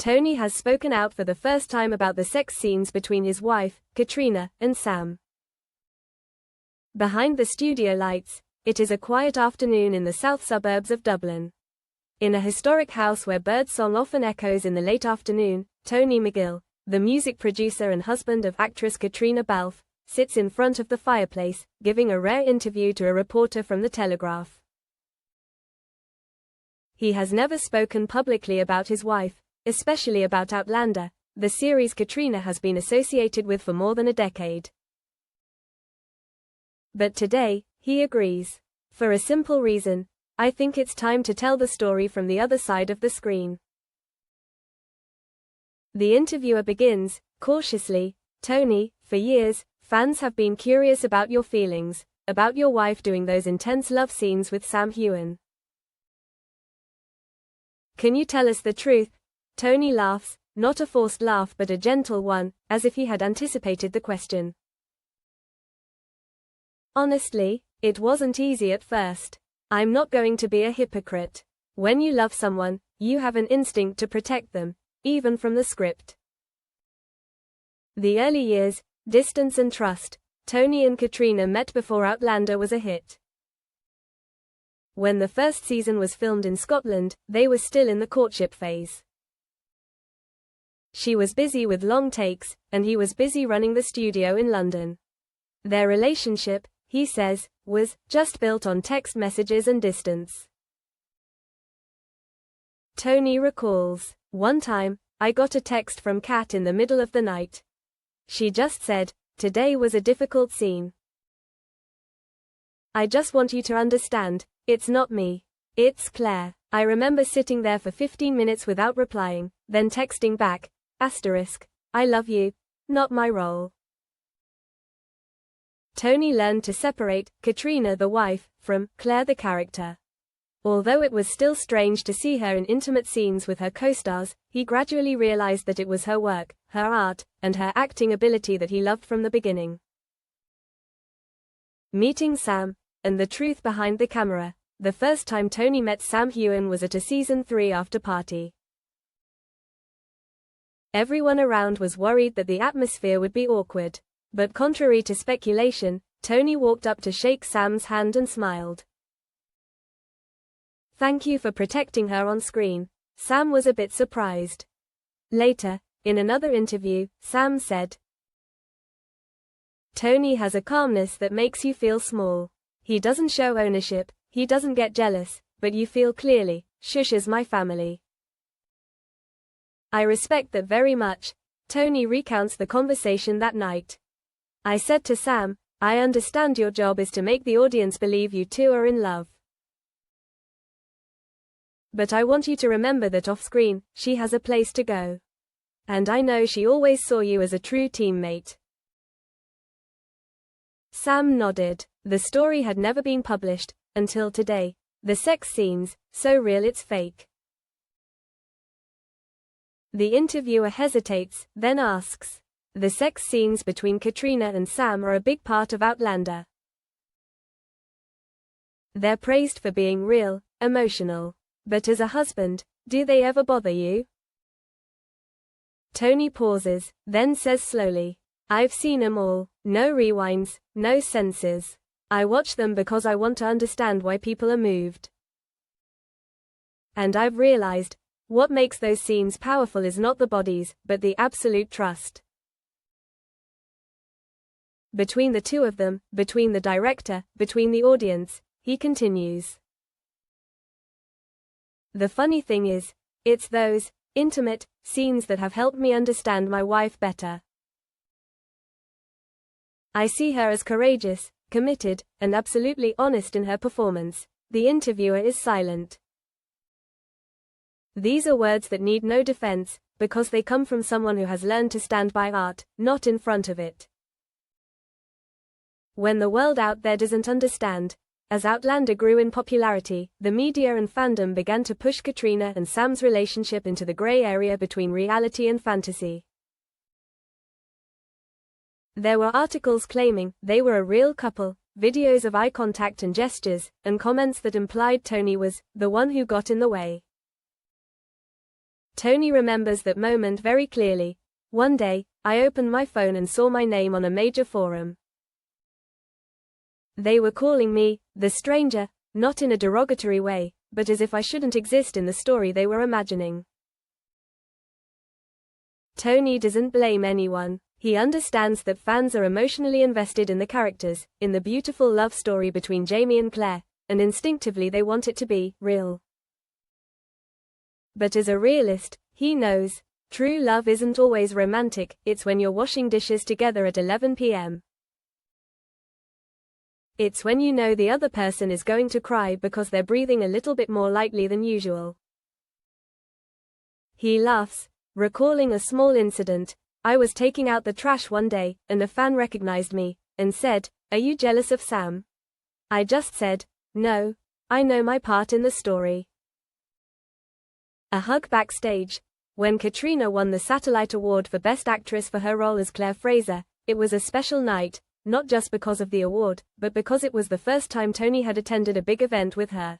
Tony has spoken out for the first time about the sex scenes between his wife, Caitriona, and Sam. Behind the studio lights, it is a quiet afternoon in the south suburbs of Dublin. In a historic house where birdsong often echoes in the late afternoon, Tony McGill, the music producer and husband of actress Caitriona Balfe, sits in front of the fireplace, giving a rare interview to a reporter from The Telegraph. He has never spoken publicly about his wife, especially about Outlander, the series Caitriona has been associated with for more than a decade. But today, he agrees. For a simple reason, I think it's time to tell the story from the other side of the screen. The interviewer begins, cautiously, Tony, for years, fans have been curious about your feelings, about your wife doing those intense love scenes with Sam Heughan. Can you tell us the truth? Tony laughs, not a forced laugh but a gentle one, as if he had anticipated the question. Honestly, it wasn't easy at first. I'm not going to be a hypocrite. When you love someone, you have an instinct to protect them, even from the script. The early years, distance and trust. Tony and Caitriona met before Outlander was a hit. When the first season was filmed in Scotland, they were still in the courtship phase. She was busy with long takes, and he was busy running the studio in London. Their relationship, he says, was just built on text messages and distance. Tony recalls, one time, I got a text from Kat in the middle of the night. She just said, today was a difficult scene. I just want you to understand, it's not me. It's Claire. I remember sitting there for 15 minutes without replying, then texting back, I love you, not my role. Tony learned to separate Caitriona the wife from Claire the character. Although it was still strange to see her in intimate scenes with her co-stars, he gradually realized that it was her work, her art, and her acting ability that he loved from the beginning. Meeting Sam, and the truth behind the camera. The first time Tony met Sam Heughan was at a season 3 after party. Everyone around was worried that the atmosphere would be awkward. But contrary to speculation, Tony walked up to shake Sam's hand and smiled. Thank you for protecting her on screen. Sam was a bit surprised. Later, in another interview, Sam said, Tony has a calmness that makes you feel small. He doesn't show ownership, he doesn't get jealous, but you feel clearly, shush is my family. I respect that very much. Tony recounts the conversation that night. I said to Sam, I understand your job is to make the audience believe you two are in love. But I want you to remember that off-screen, she has a place to go. And I know she always saw you as a true teammate. Sam nodded. The story had never been published, until today. The sex scenes, so real it's fake. The interviewer hesitates, then asks. The sex scenes between Caitriona and Sam are a big part of Outlander. They're praised for being real, emotional. But as a husband, do they ever bother you? Tony pauses, then says slowly, I've seen 'em all. No rewinds, no censors. I watch them because I want to understand why people are moved. And I've realized, what makes those scenes powerful is not the bodies, but the absolute trust. Between the two of them, between the director, between the audience, he continues. The funny thing is, it's those intimate scenes that have helped me understand my wife better. I see her as courageous, committed, and absolutely honest in her performance. The interviewer is silent. These are words that need no defense, because they come from someone who has learned to stand by art, not in front of it. When the world out there doesn't understand, as Outlander grew in popularity, the media and fandom began to push Caitriona and Sam's relationship into the gray area between reality and fantasy. There were articles claiming they were a real couple, videos of eye contact and gestures, and comments that implied Tony was the one who got in the way. Tony remembers that moment very clearly. One day, I opened my phone and saw my name on a major forum. They were calling me, the stranger, not in a derogatory way, but as if I shouldn't exist in the story they were imagining. Tony doesn't blame anyone. He understands that fans are emotionally invested in the characters, in the beautiful love story between Jamie and Claire, and instinctively they want it to be real. But as a realist, he knows, true love isn't always romantic, it's when you're washing dishes together at 11 p.m. It's when you know the other person is going to cry because they're breathing a little bit more lightly than usual. He laughs, recalling a small incident. I was taking out the trash one day, and a fan recognized me, and said, "Are you jealous of Sam?" I just said, "No, I know my part in the story." A hug backstage. When Caitriona won the Satellite Award for Best Actress for her role as Claire Fraser, it was a special night, not just because of the award, but because it was the first time Tony had attended a big event with her.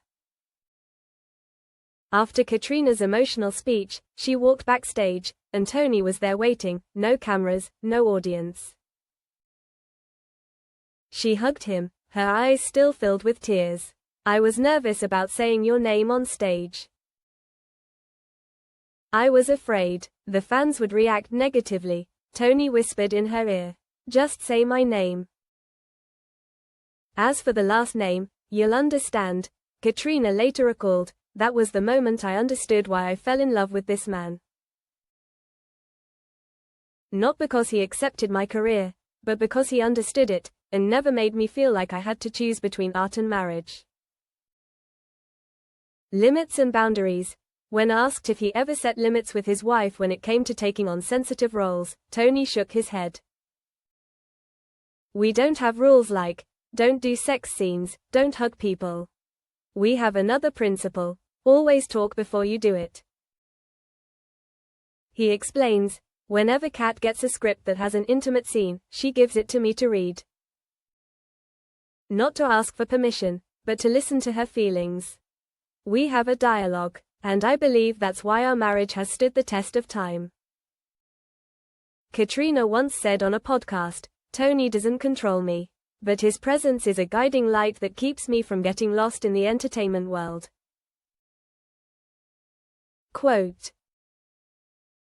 After Caitriona's emotional speech, she walked backstage, and Tony was there waiting, no cameras, no audience. She hugged him, her eyes still filled with tears. "I was nervous about saying your name on stage. I was afraid the fans would react negatively." Tony whispered in her ear, "Just say my name. As for the last name, you'll understand." Caitriona later recalled, "That was the moment I understood why I fell in love with this man. Not because he accepted my career, but because he understood it, and never made me feel like I had to choose between art and marriage." Limits and boundaries. When asked if he ever set limits with his wife when it came to taking on sensitive roles, Tony shook his head. "We don't have rules like, don't do sex scenes, don't hug people. We have another principle, always talk before you do it." He explains, "Whenever Kat gets a script that has an intimate scene, she gives it to me to read. Not to ask for permission, but to listen to her feelings. We have a dialogue. And I believe that's why our marriage has stood the test of time." Caitriona once said on a podcast, "Tony doesn't control me. But his presence is a guiding light that keeps me from getting lost in the entertainment world." Quote,